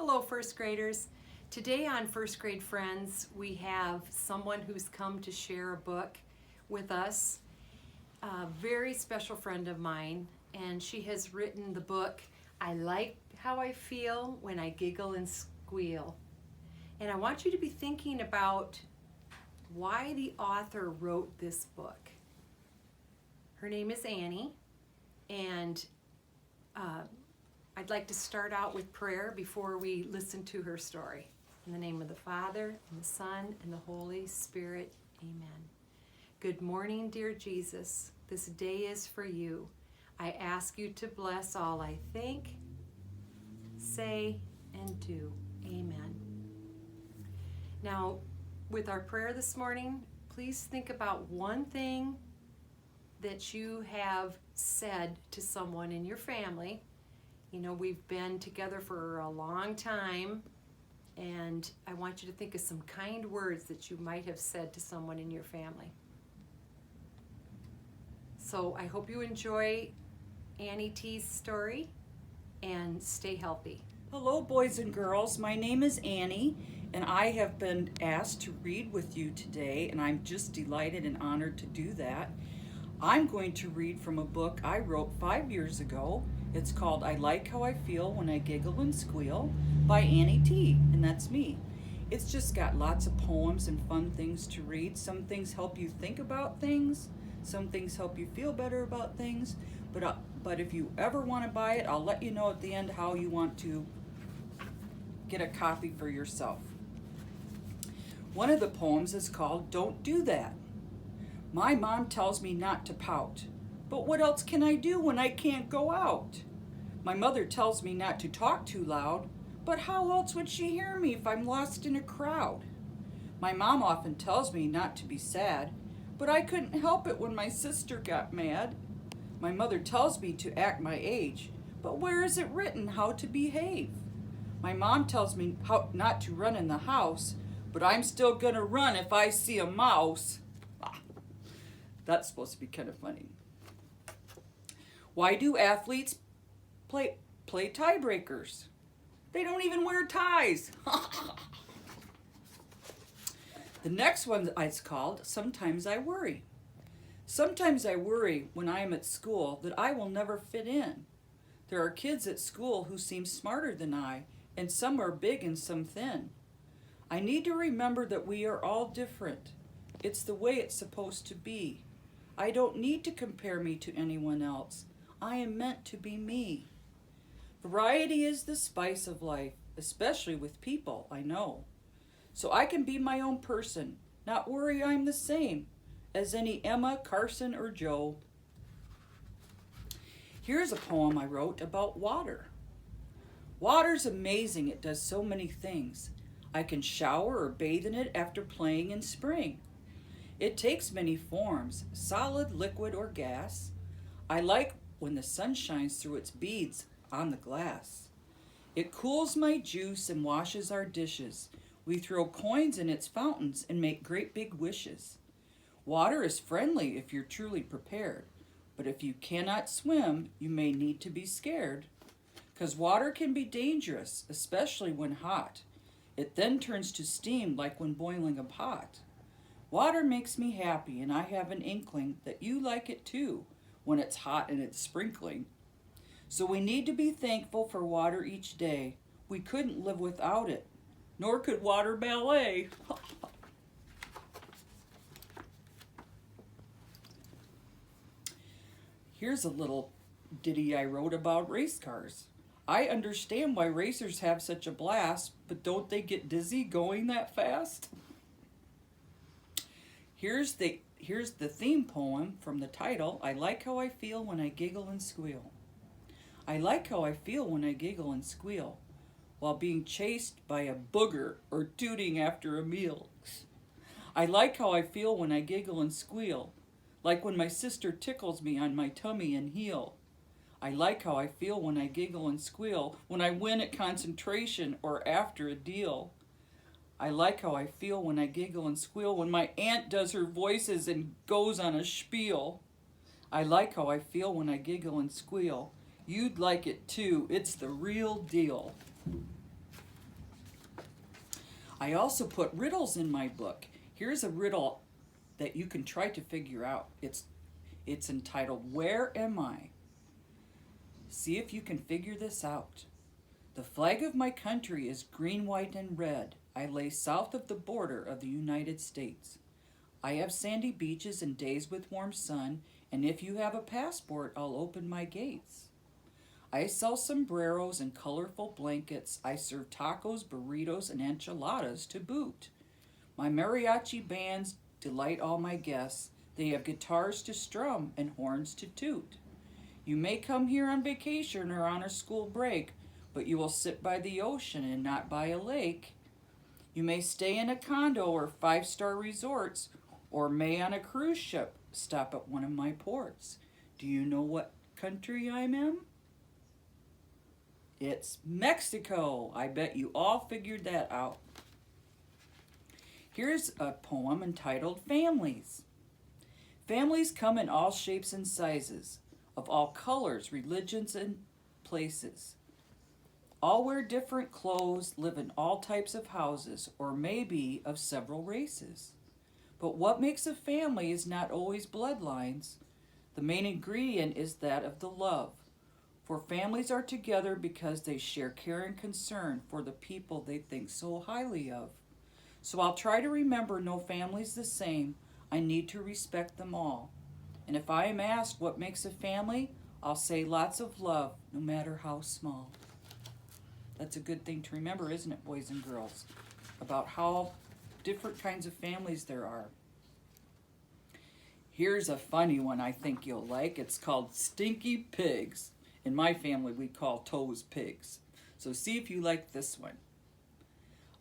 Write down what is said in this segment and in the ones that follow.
Hello, first graders. Today on First Grade Friends, we have someone who's come to share a book with us, a very special friend of mine, and she has written the book, I Like How I Feel When I Giggle and Squeal. And I want you to be thinking about why the author wrote this book. Her name is Annie, and I'd like to start out with prayer before we listen to her story. In the name of the Father, and the Son, and the Holy Spirit, amen. Good morning, dear Jesus. This day is for you. I ask you to bless all I think, say, and do. Amen. Now, with our prayer this morning, please think about one thing that you have said to someone in your family. You know, we've been together for a long time, and I want you to think of some kind words that you might have said to someone in your family. So I hope you enjoy Annie T's story, and stay healthy. Hello, boys and girls. My name is Annie, and I have been asked to read with you today, and I'm just delighted and honored to do that. I'm going to read from a book I wrote 5 years ago. It's called I Like How I Feel When I Giggle and Squeal by Annie T, and that's me. It's just got lots of poems and fun things to read. Some things help you think about things. Some things help you feel better about things. But if you ever want to buy it, I'll let you know at the end how you want to get a copy for yourself. One of the poems is called Don't Do That. My mom tells me not to pout, but what else can I do when I can't go out? My mother tells me not to talk too loud, but how else would she hear me if I'm lost in a crowd? My mom often tells me not to be sad, but I couldn't help it when my sister got mad. My mother tells me to act my age, but where is it written how to behave? My mom tells me how not to run in the house, but I'm still gonna run if I see a mouse. That's supposed to be kind of funny. Why do athletes play tiebreakers? They don't even wear ties. The next one is called Sometimes I Worry. Sometimes I worry when I am at school that I will never fit in. There are kids at school who seem smarter than I, and some are big and some thin. I need to remember that we are all different. It's the way it's supposed to be. I don't need to compare me to anyone else. I am meant to be me. Variety is the spice of life, especially with people, I know. So I can be my own person, not worry I'm the same as any Emma, Carson, or Joe. Here's a poem I wrote about water. Water's amazing, it does so many things. I can shower or bathe in it after playing in spring. It takes many forms, solid, liquid, or gas. I like when the sun shines through its beads on the glass. It cools my juice and washes our dishes. We throw coins in its fountains and make great big wishes. Water is friendly if you're truly prepared, but if you cannot swim, you may need to be scared. 'Cause water can be dangerous, especially when hot. It then turns to steam like when boiling a pot. Water makes me happy, and I have an inkling that you like it too when it's hot and it's sprinkling. So we need to be thankful for water each day. We couldn't live without it, nor could water ballet. Here's a little ditty I wrote about race cars. I understand why racers have such a blast, but don't they get dizzy going that fast? Here's the theme poem from the title, I Like How I Feel When I Giggle and Squeal. I like how I feel when I giggle and squeal while being chased by a booger or tooting after a meal. I like how I feel when I giggle and squeal, like when my sister tickles me on my tummy and heel. I like how I feel when I giggle and squeal when I win at concentration or after a deal. I like how I feel when I giggle and squeal when my aunt does her voices and goes on a spiel. I like how I feel when I giggle and squeal. You'd like it too. It's the real deal. I also put riddles in my book. Here's a riddle that you can try to figure out. It's entitled, Where Am I? See if you can figure this out. The flag of my country is green, white, and red. I lay south of the border of the United States. I have sandy beaches and days with warm sun, and if you have a passport, I'll open my gates. I sell sombreros and colorful blankets. I serve tacos, burritos, and enchiladas to boot. My mariachi bands delight all my guests. They have guitars to strum and horns to toot. You may come here on vacation or on a school break, but you will sit by the ocean and not by a lake. You may stay in a condo or 5-star resorts, or may on a cruise ship stop at one of my ports. Do you know what country I'm in? It's Mexico. I bet you all figured that out. Here's a poem entitled Families. Families come in all shapes and sizes, of all colors, religions, and places. All wear different clothes, live in all types of houses, or maybe of several races. But what makes a family is not always bloodlines. The main ingredient is that of the love. For families are together because they share care and concern for the people they think so highly of. So I'll try to remember no family's the same. I need to respect them all. And if I am asked what makes a family, I'll say lots of love, no matter how small. That's a good thing to remember, isn't it, boys and girls? About how different kinds of families there are. Here's a funny one I think you'll like. It's called Stinky Pigs. In my family, we call toes pigs. So see if you like this one.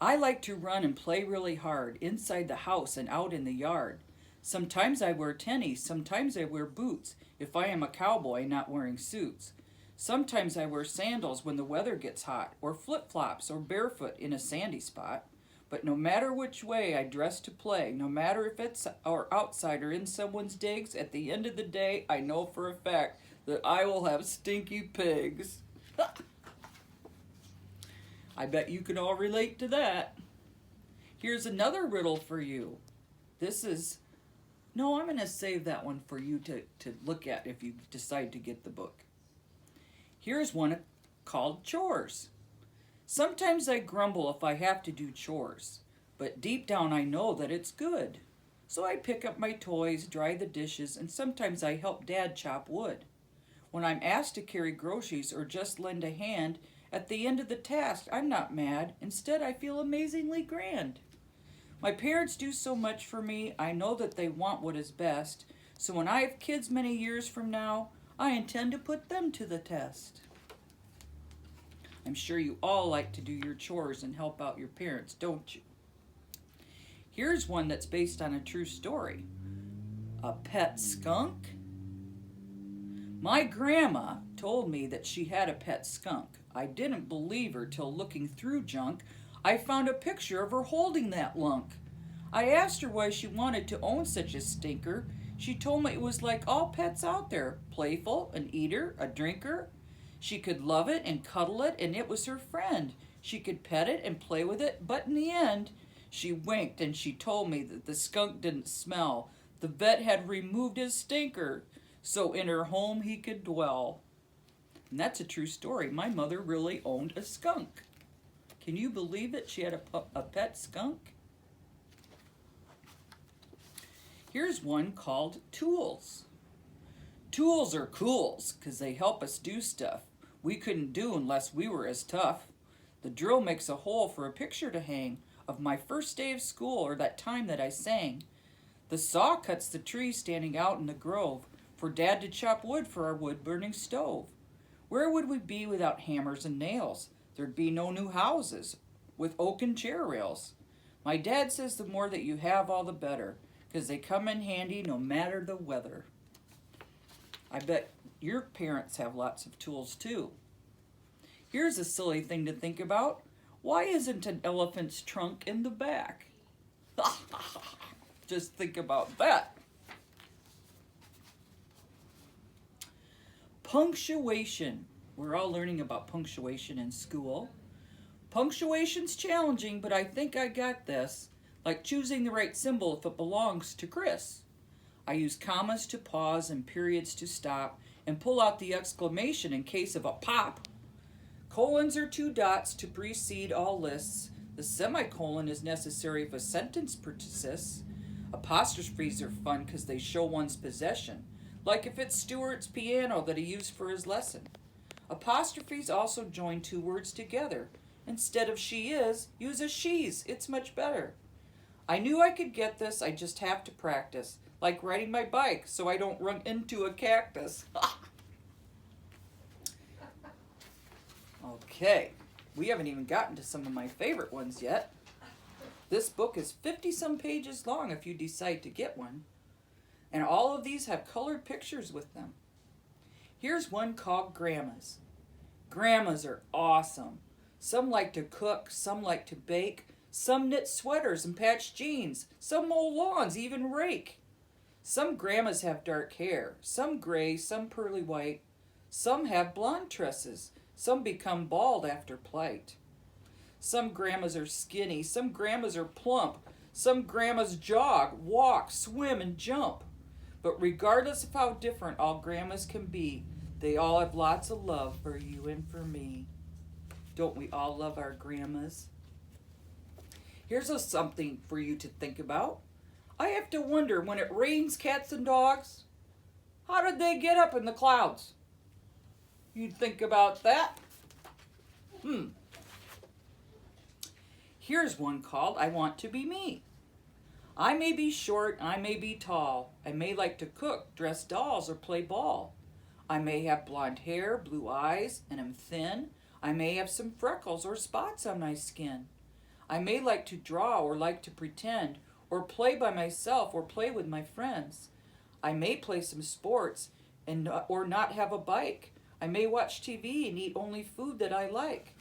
I like to run and play really hard, inside the house and out in the yard. Sometimes I wear tennies, sometimes I wear boots, if I am a cowboy not wearing suits. Sometimes I wear sandals when the weather gets hot, or flip-flops or barefoot in a sandy spot. But no matter which way I dress to play, no matter if it's outside or in someone's digs, at the end of the day, I know for a fact that I will have stinky pigs. I bet you can all relate to that. Here's another riddle for you. I'm going to save that one for you to look at if you decide to get the book. Here's one called Chores. Sometimes I grumble if I have to do chores, but deep down I know that it's good. So I pick up my toys, dry the dishes, and sometimes I help Dad chop wood. When I'm asked to carry groceries or just lend a hand, at the end of the task, I'm not mad. Instead, I feel amazingly grand. My parents do so much for me, I know that they want what is best. So when I have kids many years from now, I intend to put them to the test. I'm sure you all like to do your chores and help out your parents, don't you? Here's one that's based on a true story. A pet skunk? My grandma told me that she had a pet skunk. I didn't believe her till looking through junk, I found a picture of her holding that lunk. I asked her why she wanted to own such a stinker. She told me it was like all pets out there, playful, an eater, a drinker. She could love it and cuddle it, and it was her friend. She could pet it and play with it, but in the end, she winked and she told me that the skunk didn't smell. The vet had removed his stinker, so in her home he could dwell. And that's a true story. My mother really owned a skunk. Can you believe it? She had a pet skunk? Here's one called Tools. Tools are cools because they help us do stuff we couldn't do unless we were as tough. The drill makes a hole for a picture to hang of my first day of school or that time that I sang. The saw cuts the tree standing out in the grove for Dad to chop wood for our wood-burning stove. Where would we be without hammers and nails? There'd be no new houses with oak and chair rails. My dad says the more that you have, all the better, because they come in handy no matter the weather. I bet your parents have lots of tools too. Here's a silly thing to think about. Why isn't an elephant's trunk in the back? Just think about that. Punctuation. We're all learning about punctuation in school. Punctuation's challenging, but I think I got this. Like choosing the right symbol if it belongs to Chris. I use commas to pause and periods to stop and pull out the exclamation in case of a pop. Colons are 2 dots to precede all lists. The semicolon is necessary if a sentence persists. Apostrophes are fun because they show one's possession, like if it's Stuart's piano that he used for his lesson. Apostrophes also join 2 words together. Instead of she is, use a she's. It's much better. I knew I could get this, I just have to practice. Like riding my bike so I don't run into a cactus. Okay, we haven't even gotten to some of my favorite ones yet. This book is 50-some pages long if you decide to get one. And all of these have colored pictures with them. Here's one called Grandmas. Grandmas are awesome. Some like to cook, some like to bake, some knit sweaters and patch jeans, some mow lawns, even rake. Some grandmas have dark hair, some gray, some pearly white. Some have blonde tresses, some become bald after plight. Some grandmas are skinny, some grandmas are plump, some grandmas jog, walk, swim, and jump. But regardless of how different all grandmas can be, they all have lots of love for you and for me. Don't we all love our grandmas? Here's something for you to think about. I have to wonder, when it rains cats and dogs, how did they get up in the clouds? You'd think about that. Here's one called I Want to Be Me. I may be short, I may be tall. I may like to cook, dress dolls, or play ball. I may have blonde hair, blue eyes, and am thin. I may have some freckles or spots on my skin. I may like to draw or like to pretend, or play by myself or play with my friends. I may play some sports or not have a bike. I may watch TV and eat only food that I like.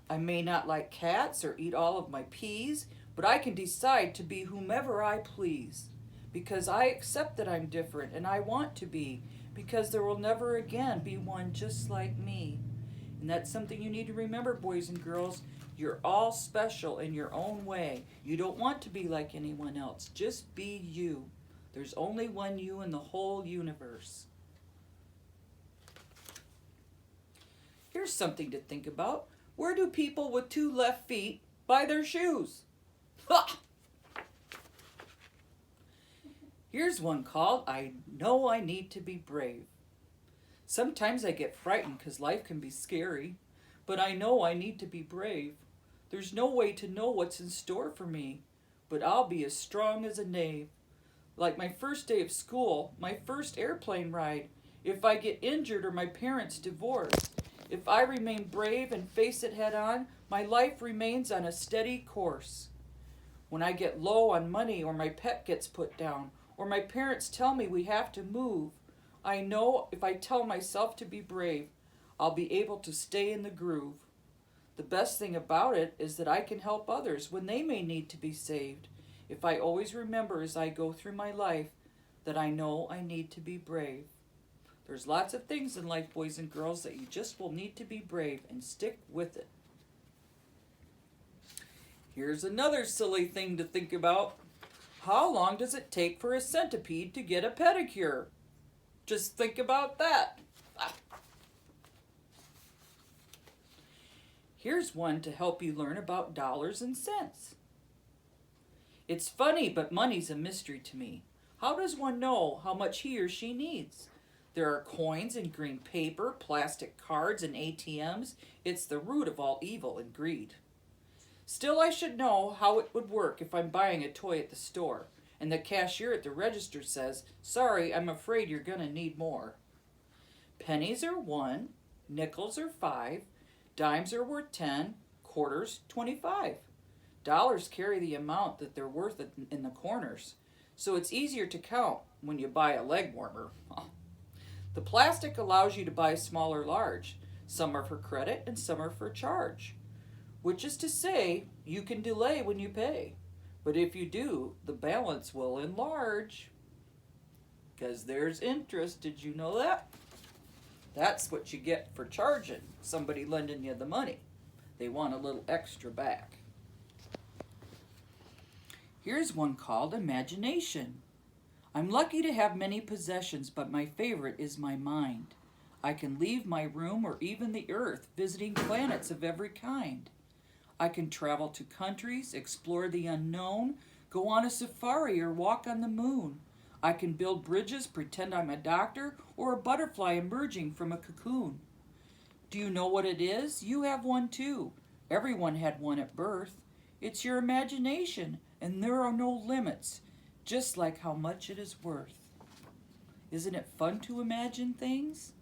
I may not like cats or eat all of my peas, but I can decide to be whomever I please. Because I accept that I'm different and I want to be, because there will never again be one just like me. And that's something you need to remember, boys and girls. You're all special in your own way. You don't want to be like anyone else. Just be you. There's only one you in the whole universe. Here's something to think about. Where do people with 2 left feet buy their shoes? Ha! Here's one called I Know I Need to Be Brave. Sometimes I get frightened because life can be scary, but I know I need to be brave. There's no way to know what's in store for me, but I'll be as strong as a knave. Like my first day of school, my first airplane ride, if I get injured or my parents divorce. If I remain brave and face it head on, my life remains on a steady course. When I get low on money or my pet gets put down, or my parents tell me we have to move, I know if I tell myself to be brave, I'll be able to stay in the groove. The best thing about it is that I can help others when they may need to be saved, if I always remember as I go through my life that I know I need to be brave. There's lots of things in life, boys and girls, that you just will need to be brave and stick with it. Here's another silly thing to think about. How long does it take for a centipede to get a pedicure? Just think about that. Here's one to help you learn about dollars and cents. It's funny, but money's a mystery to me. How does one know how much he or she needs? There are coins and green paper, plastic cards and ATMs. It's the root of all evil and greed. Still, I should know how it would work if I'm buying a toy at the store, and the cashier at the register says, "Sorry, I'm afraid you're going to need more." Pennies are 1, nickels are 5, dimes are worth 10, quarters 25. Dollars carry the amount that they're worth in the corners, so it's easier to count when you buy a leg warmer. The plastic allows you to buy small or large. Some are for credit and some are for charge. Which is to say, you can delay when you pay. But if you do, the balance will enlarge. Because there's interest. Did you know that? That's what you get for charging somebody lending you the money. They want a little extra back. Here's one called Imagination. I'm lucky to have many possessions, but my favorite is my mind. I can leave my room or even the earth, visiting planets of every kind. I can travel to countries, explore the unknown, go on a safari or walk on the moon. I can build bridges, pretend I'm a doctor, or a butterfly emerging from a cocoon. Do you know what it is? You have one too. Everyone had one at birth. It's your imagination, and there are no limits, just like how much it is worth. Isn't it fun to imagine things?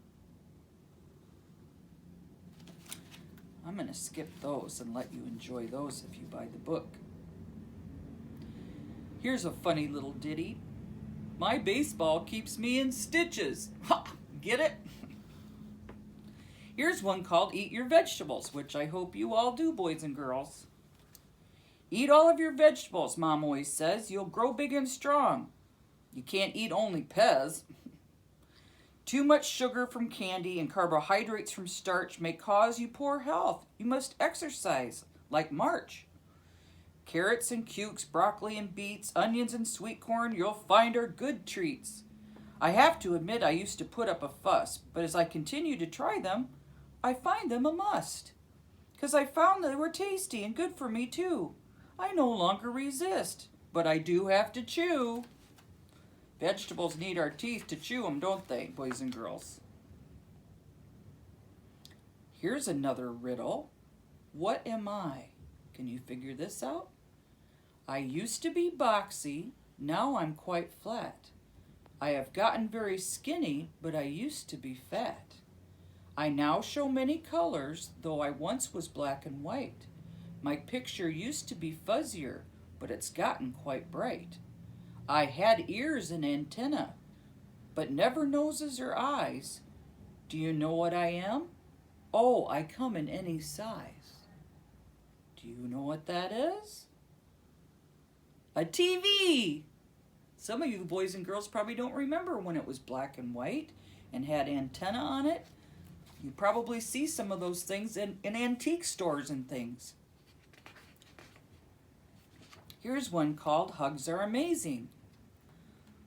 I'm going to skip those and let you enjoy those if you buy the book. Here's a funny little ditty. My baseball keeps me in stitches. Ha! Get it? Here's one called Eat Your Vegetables, which I hope you all do, boys and girls. Eat all of your vegetables, Mom always says. You'll grow big and strong. You can't eat only Pez. Too much sugar from candy and carbohydrates from starch may cause you poor health. You must exercise, like March. Carrots and cukes, broccoli and beets, onions and sweet corn you'll find are good treats. I have to admit I used to put up a fuss, but as I continue to try them, I find them a must. 'Cause I found they were tasty and good for me too. I no longer resist, but I do have to chew. Vegetables need our teeth to chew them, don't they, boys and girls? Here's another riddle. What am I? Can you figure this out? I used to be boxy, now I'm quite flat. I have gotten very skinny, but I used to be fat. I now show many colors, though I once was black and white. My picture used to be fuzzier, but it's gotten quite bright. I had ears and antenna, but never noses or eyes. Do you know what I am? Oh, I come in any size. Do you know what that is? A TV! Some of you boys and girls probably don't remember when it was black and white and had antenna on it. You probably see some of those things in antique stores and things. Here's one called Hugs Are Amazing.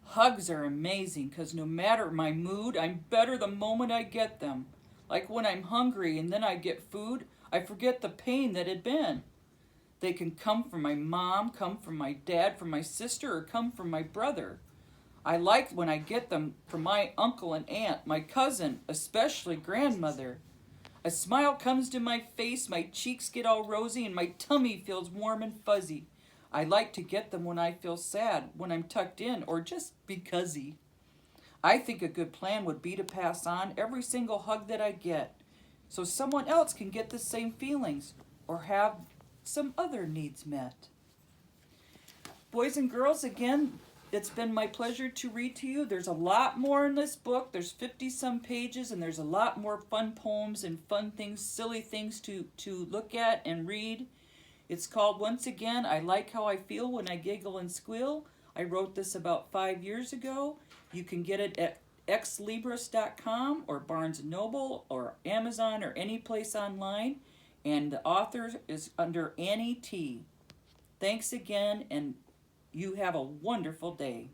Hugs are amazing because no matter my mood, I'm better the moment I get them. Like when I'm hungry and then I get food, I forget the pain that had been. They can come from my mom, come from my dad, from my sister, or come from my brother. I like when I get them from my uncle and aunt, my cousin, especially grandmother. A smile comes to my face, my cheeks get all rosy, and my tummy feels warm and fuzzy. I like to get them when I feel sad, when I'm tucked in, or just becauseey. I think a good plan would be to pass on every single hug that I get, so someone else can get the same feelings, or have some other needs met. Boys and girls, again, it's been my pleasure to read to you. There's a lot more in this book. There's 50-some pages, and there's a lot more fun poems and fun things, silly things to look at and read. It's called, once again, I Like How I Feel When I Giggle and Squeal. I wrote this about 5 years ago. You can get it at xlibris.com or Barnes & Noble or Amazon or any place online. And the author is under Annie T. Thanks again, and you have a wonderful day.